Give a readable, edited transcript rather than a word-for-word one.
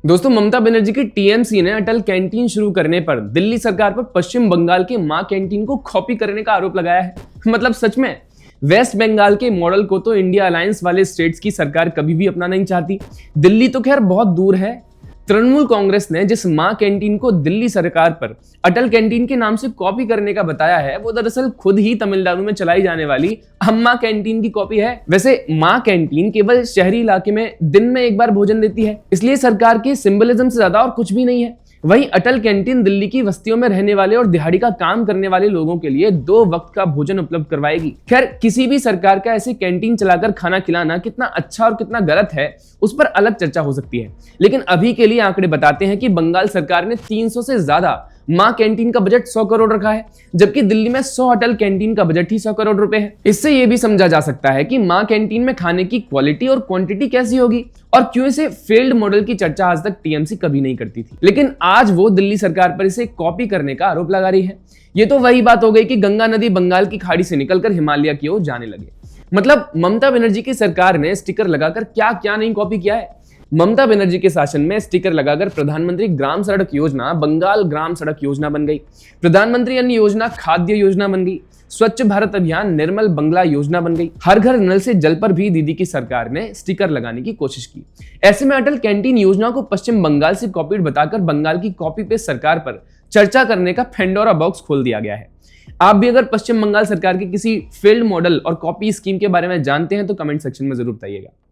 दोस्तों, ममता बनर्जी की टीएमसी ने अटल कैंटीन शुरू करने पर दिल्ली सरकार पर पश्चिम बंगाल के मां कैंटीन को कॉपी करने का आरोप लगाया है। मतलब सच में वेस्ट बंगाल के मॉडल को तो इंडिया अलायंस वाले स्टेट्स की सरकार कभी भी अपनाना नहीं चाहती। दिल्ली तो खैर बहुत दूर है। तृणमूल कांग्रेस ने जिस मां कैंटीन को दिल्ली सरकार पर अटल कैंटीन के नाम से कॉपी करने का बताया है, वो दरअसल खुद ही तमिलनाडु में चलाई जाने वाली अम्मा कैंटीन की कॉपी है। वैसे मां कैंटीन केवल शहरी इलाके में दिन में एक बार भोजन देती है, इसलिए सरकार के सिंबलिज्म से ज्यादा और कुछ भी नहीं है। वहीं अटल कैंटीन दिल्ली की बस्तियों में रहने वाले और दिहाड़ी का काम करने वाले लोगों के लिए 2 वक्त का भोजन उपलब्ध करवाएगी। खैर, किसी भी सरकार का ऐसे कैंटीन चलाकर खाना खिलाना कितना अच्छा और कितना गलत है, उस पर अलग चर्चा हो सकती है। लेकिन अभी के लिए आंकड़े बताते हैं कि बंगाल सरकार ने 300 से ज्यादा मां कैंटीन का बजट 100 करोड़ रखा है, जबकि दिल्ली में 100 अटल कैंटीन का बजट ही 100 करोड़ रुपए है। इससे यह भी समझा जा सकता है कि मां कैंटीन में खाने की क्वालिटी और क्वांटिटी कैसी होगी और क्यों इसे फेल्ड मॉडल की चर्चा आज तक टीएमसी कभी नहीं करती थी। लेकिन आज वो दिल्ली सरकार पर इसे कॉपी करने का आरोप लगा रही है। ये तो वही बात हो गई कि गंगा नदी बंगाल की खाड़ी से निकलकर हिमालय की ओर जाने लगे। मतलब ममता बनर्जी की सरकार ने स्टिकर लगाकर क्या क्या नहीं कॉपी किया है। ममता बनर्जी के शासन में स्टिकर लगाकर प्रधानमंत्री ग्राम सड़क योजना बंगाल ग्राम सड़क योजना बन गई, प्रधानमंत्री अन्न योजना खाद्य योजना बन गई, स्वच्छ भारत अभियान निर्मल बंगला योजना बन गई। हर घर नल से जल पर भी दीदी की सरकार ने स्टिकर लगाने की कोशिश की। ऐसे में अटल कैंटीन योजना को पश्चिम बंगाल से कॉपीड बताकर बंगाल की कॉपी पेस्ट सरकार पर चर्चा करने का पेंडोरा बॉक्स खोल दिया गया है। आप भी अगर पश्चिम बंगाल सरकार के किसी फेल्ड मॉडल और कॉपी स्कीम के बारे में जानते हैं तो कमेंट सेक्शन में जरूर बताइएगा।